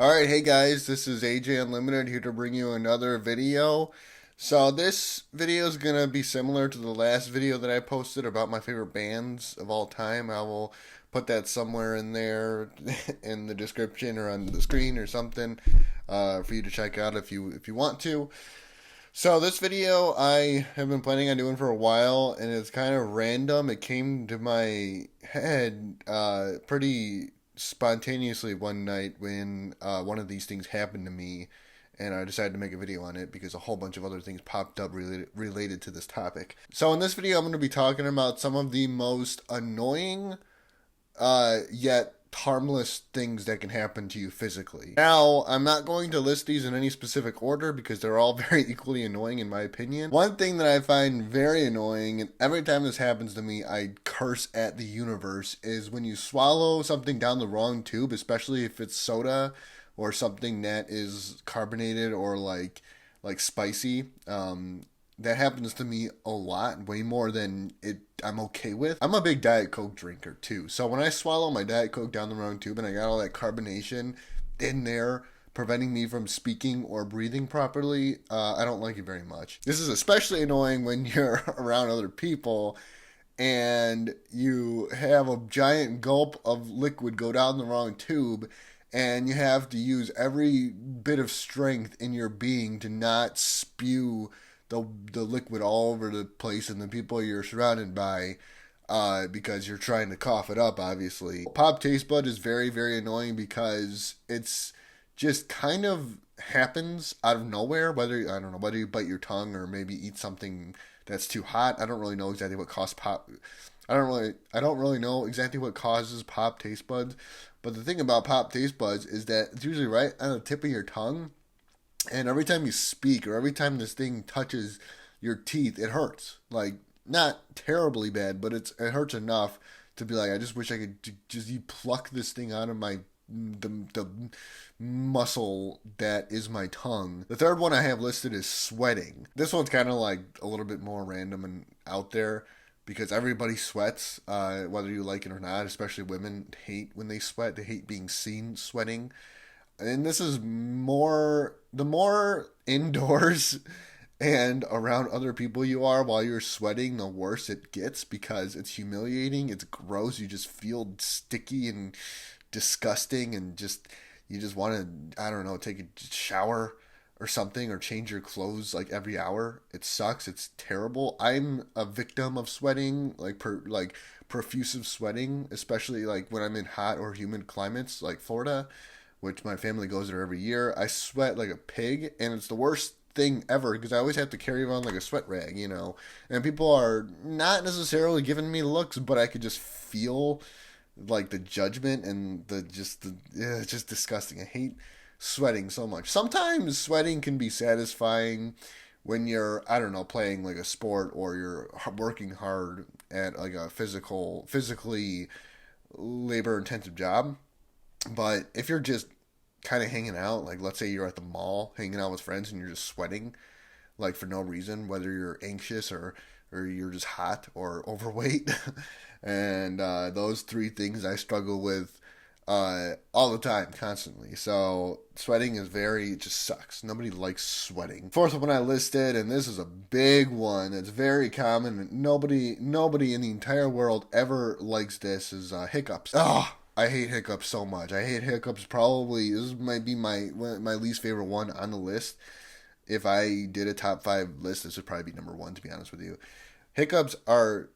Alright, hey guys, this is AJ Unlimited here to bring you another video. So this video is going to be similar to the last video that I posted about my favorite bands of all time. I will put that somewhere in there in the description or on the screen or something for you to check out if you want to. So this video I have been planning on doing for a while, and it's kind of random. It came to my head pretty spontaneously one night when one of these things happened to me, and I decided to make a video on it because a whole bunch of other things popped up related to this topic. So in this video, I'm going to be talking about some of the most annoying yet harmless things that can happen to you physically. Now, I'm not going to list these in any specific order because they're all very equally annoying in my opinion. One thing that I find very annoying, and every time this happens to me, I curse at the universe, is when you swallow something down the wrong tube, especially if it's soda or something that is carbonated or like spicy. That happens to me a lot, way more than I'm okay with. I'm a big Diet Coke drinker too. So when I swallow my Diet Coke down the wrong tube and I got all that carbonation in there preventing me from speaking or breathing properly, I don't like it very much. This is especially annoying when you're around other people and you have a giant gulp of liquid go down the wrong tube, and you have to use every bit of strength in your being to not spew the liquid all over the place and the people you're surrounded by, because you're trying to cough it up, obviously. Pop taste bud is very, very annoying because it's just kind of happens out of nowhere, I don't know, whether you bite your tongue or maybe eat something that's too hot. I don't really know exactly what causes pop. I don't really know exactly what causes pop taste buds, but the thing about pop taste buds is that it's usually right on the tip of your tongue, and every time you speak or every time this thing touches your teeth, it hurts. Like, not terribly bad, but it hurts enough to be like, I just wish I could just pluck this thing out of the muscle that is my tongue. The third one I have listed is sweating. This one's kind of like a little bit more random and out there because everybody sweats, whether you like it or not. Especially women hate when they sweat. They hate being seen sweating. And this is the more indoors and around other people you are while you're sweating, the worse it gets because it's humiliating, it's gross, you just feel sticky and disgusting, and you just want to, I don't know, take a shower or something or change your clothes like every hour. It sucks. It's terrible. I'm a victim of sweating, like profusive sweating, especially like when I'm in hot or humid climates like Florida, which my family goes there every year. I sweat like a pig, and it's the worst thing ever because I always have to carry around like a sweat rag, and people are not necessarily giving me looks, but I could just feel like the judgment and it's just disgusting. I hate sweating so much. Sometimes sweating can be satisfying when you're, I don't know, playing like a sport or you're working hard at like a physically labor intensive job. But if you're just kind of hanging out, like let's say you're at the mall hanging out with friends and you're just sweating, like for no reason, whether you're anxious or you're just hot or overweight, and those three things I struggle with all the time, constantly. So sweating it just sucks. Nobody likes sweating. Fourth one I listed, and this is a big one. It's very common. Nobody in the entire world ever likes this. Is hiccups. Oh, I hate hiccups so much. I hate hiccups. Probably this might be my least favorite one on the list. If I did a top 5 list, this would probably be number 1. To be honest with you, hiccups are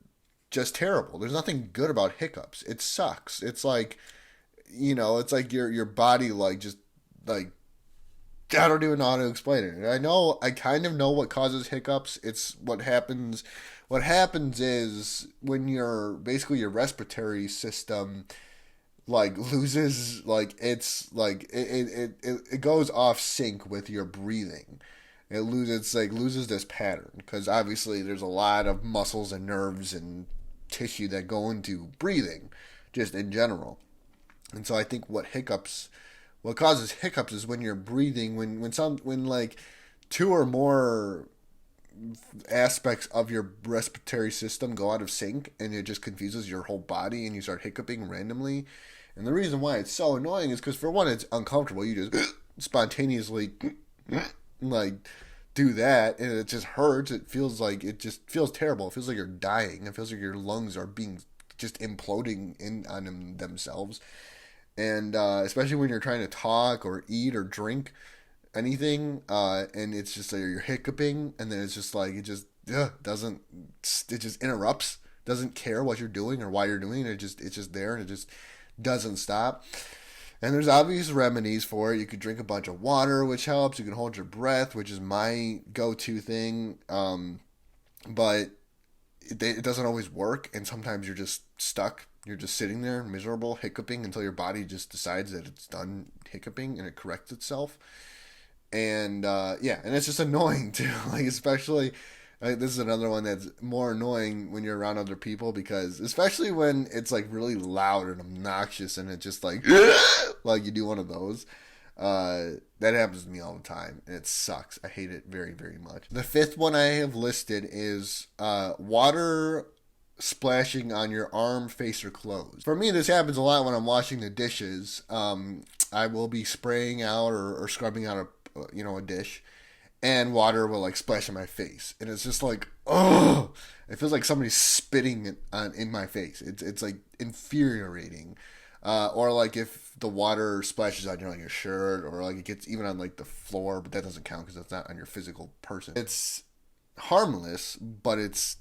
just terrible. There's nothing good about hiccups. It sucks. It's like, it's like your body like just like, I don't even know how to explain it. I kind of know what causes hiccups. It's what happens. What happens is when your respiratory system like loses, like it's like it goes off sync with your breathing. Loses this pattern because obviously there's a lot of muscles and nerves and tissue that go into breathing just in general. And so I think what causes hiccups is when you're breathing, when like two or more aspects of your respiratory system go out of sync, and it just confuses your whole body and you start hiccuping randomly. And the reason why it's so annoying is because, for one, it's uncomfortable. You just spontaneously like do that, and it just hurts. It just feels terrible. It feels like you're dying. It feels like your lungs are being just imploding in on themselves. And especially when you're trying to talk or eat or drink anything, and it's just like you're hiccuping, and then it's just like doesn't, it just interrupts, doesn't care what you're doing or why you're doing it. It's just there, and it just doesn't stop. And there's obvious remedies for it. You could drink a bunch of water, which helps. You can hold your breath, which is my go-to thing. But it doesn't always work, and sometimes you're just stuck. You're just sitting there miserable, hiccuping until your body just decides that it's done hiccuping and it corrects itself. And yeah, and it's just annoying too. Like, especially, this is another one that's more annoying when you're around other people, because especially when it's like really loud and obnoxious, and it's just like like you do one of those. That happens to me all the time, and it sucks. I hate it very, very much. The fifth one I have listed is water splashing on your arm, face, or clothes. For me, this happens a lot when I'm washing the dishes. I will be spraying out or scrubbing out a dish, and water will like splash in my face, and it's just like, oh, it feels like somebody's spitting it in my face. It's like infuriating. Or like if the water splashes on your shirt, or like it gets even on like the floor, but that doesn't count because that's not on your physical person. It's harmless, but it's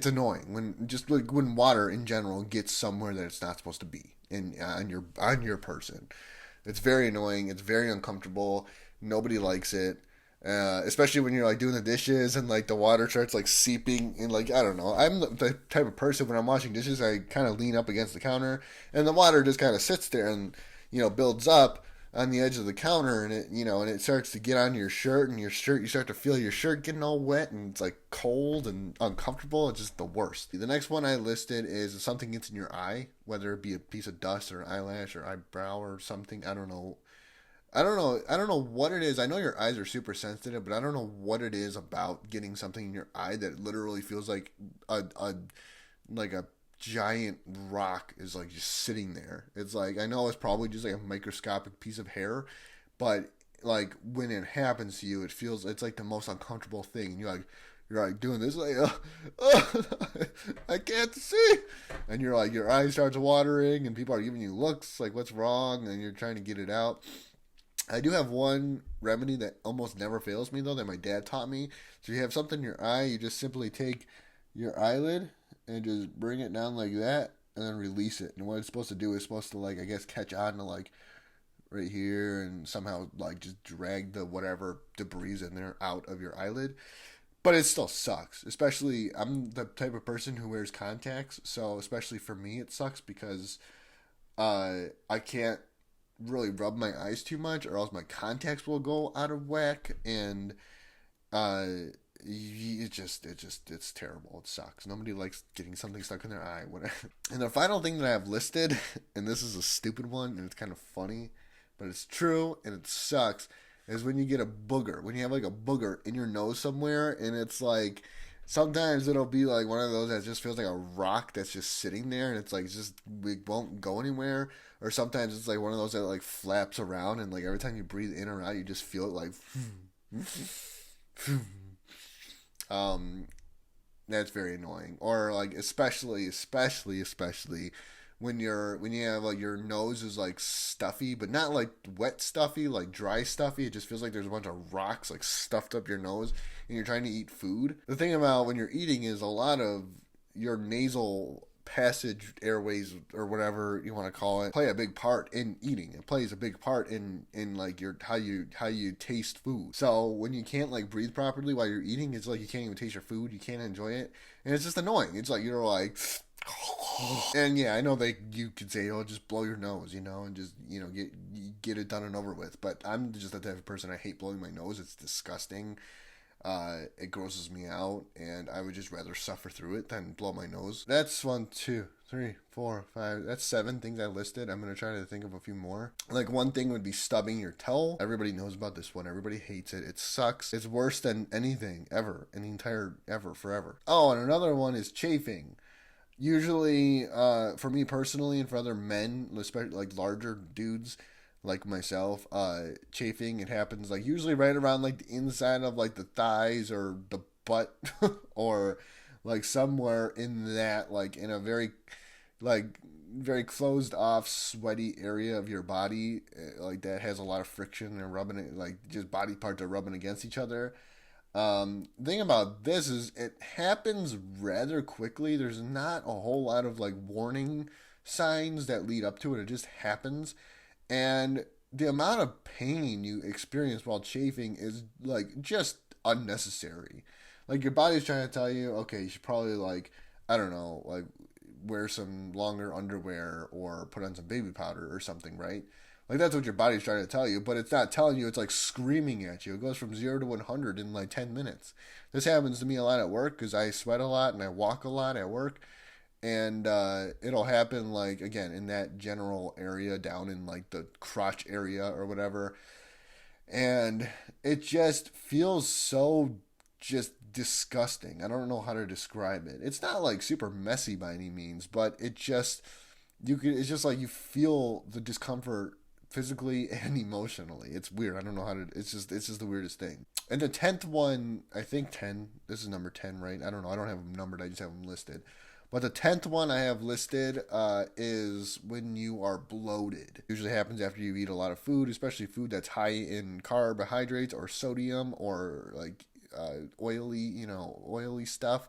annoying when water in general gets somewhere that it's not supposed to be on your person. It's very annoying. It's very uncomfortable. Nobody likes it. Especially when you're like doing the dishes and like the water starts like seeping in, like, I don't know. I'm the type of person, when I'm washing dishes, I kind of lean up against the counter, and the water just kind of sits there and, builds up on the edge of the counter, and it starts to get on your shirt, and you start to feel your shirt getting all wet, and it's like cold and uncomfortable. It's just the worst. The next one I listed is something gets in your eye, whether it be a piece of dust or eyelash or eyebrow or something. I don't know what it is. I know your eyes are super sensitive, but I don't know what it is about getting something in your eye that literally feels like a giant rock is like just sitting there. It's like, I know it's probably just like a microscopic piece of hair, but like when it happens to you, it's like the most uncomfortable thing. And you're like doing this, like, I can't see, and you're like, your eyes starts watering, and people are giving you looks like, what's wrong, and you're trying to get it out. I do have one remedy that almost never fails me, though, that my dad taught me. So you have something in your eye, you just simply take your eyelid and just bring it down like that, and then release it. And what it's supposed to do is supposed to, like, I guess, catch on to, like, right here, and somehow, like, just drag the whatever debris in there out of your eyelid. But it still sucks. Especially, I'm the type of person who wears contacts, so especially for me it sucks, because I can't really rub my eyes too much, or else my contacts will go out of whack, and it's terrible. It sucks. Nobody likes getting something stuck in their eye. And the final thing that I have listed, and this is a stupid one, and it's kind of funny, but it's true, and it sucks, is when you get a booger. When you have like a booger in your nose somewhere, and it's like, sometimes it'll be like one of those that just feels like a rock that's just sitting there, and it's like, it won't go anywhere. Or sometimes it's like one of those that like flaps around, and like every time you breathe in or out, you just feel it like that's very annoying. Or like especially when you have like your nose is like stuffy, but not like wet stuffy, like dry stuffy. It just feels like there's a bunch of rocks like stuffed up your nose, and you're trying to eat food. The thing about when you're eating is a lot of your nasal passage airways, or whatever you want to call it, play a big part in eating. It plays a big part in like your how you taste food. So when you can't like breathe properly while you're eating, it's like you can't even taste your food, you can't enjoy it, and it's just annoying. It's like you're like and yeah, I know you could say, oh, just blow your nose, and just get it done and over with, but I'm just the type of person, I hate blowing my nose. It's disgusting. It grosses me out, and I would just rather suffer through it than blow my nose. That's 1, 2, 3, 4, 5. That's 7 things I listed. I'm gonna try to think of a few more. Like, one thing would be stubbing your toe. Everybody knows about this one. Everybody hates it. It sucks. It's worse than anything ever in the entire forever. Oh, and another one is chafing. Usually, for me personally, and for other men, especially like larger dudes like myself, chafing, it happens like usually right around like the inside of like the thighs or the butt, or like somewhere in that, like in a very like very closed off sweaty area of your body, like that has a lot of friction and rubbing it, like just body parts are rubbing against each other. Thing about this is it happens rather quickly. There's not a whole lot of like warning signs that lead up to it. It just happens. And the amount of pain you experience while chafing is like just unnecessary. Like your body's trying to tell you, okay, you should probably like, I don't know, like wear some longer underwear or put on some baby powder or something, right? Like that's what your body's trying to tell you, but it's not telling you. It's like screaming at you. It goes from 0 to 100 in like 10 minutes. This happens to me a lot at work because I sweat a lot and I walk a lot at work, and it'll happen like again in that general area down in like the crotch area or whatever, and it just feels so just disgusting. I don't know how to describe it. It's not like super messy by any means, but it just you can. It's just like you feel the discomfort physically and emotionally. It's weird. I don't know how to. It's just the weirdest thing. And the 10th one, I think 10. This is number 10, right? I don't know. I don't have them numbered. I just have them listed. But the 10th one I have listed is when you are bloated. Usually happens after you eat a lot of food, especially food that's high in carbohydrates or sodium or like oily stuff.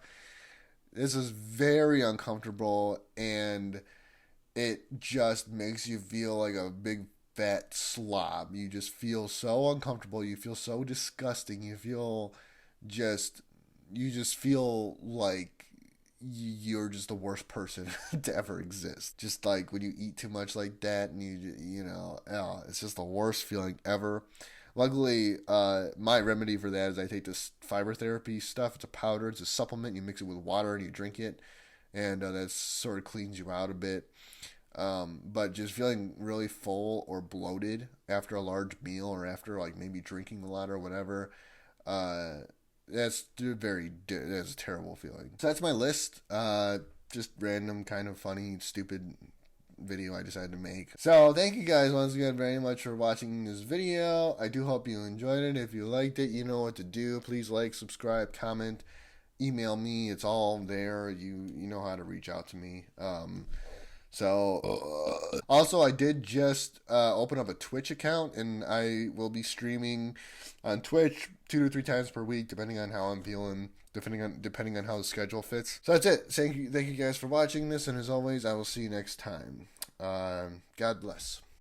This is very uncomfortable, and it just makes you feel like a big fat slob. You just feel so uncomfortable. You feel so disgusting. Just you just feel like you're just the worst person to ever exist. Just like when you eat too much like that, and oh, it's just the worst feeling ever. Luckily, my remedy for that is I take this fiber therapy stuff. It's a powder. It's a supplement. You mix it with water and you drink it, and that sort of cleans you out a bit. But just feeling really full or bloated after a large meal or after like maybe drinking a lot or whatever, uh, that's a terrible feeling. So that's my list. Just random, kind of funny, stupid video I decided to make. So thank you guys once again very much for watching this video. I do hope you enjoyed it. If you liked it, you know what to do. Please like, subscribe, comment, email me. It's all there. You know how to reach out to me. Also, I did just open up a Twitch account, and I will be streaming on Twitch 2 to 3 times per week, depending on how I'm feeling, depending on how the schedule fits. So that's it. Thank you guys for watching this, and as always, I will see you next time. God bless.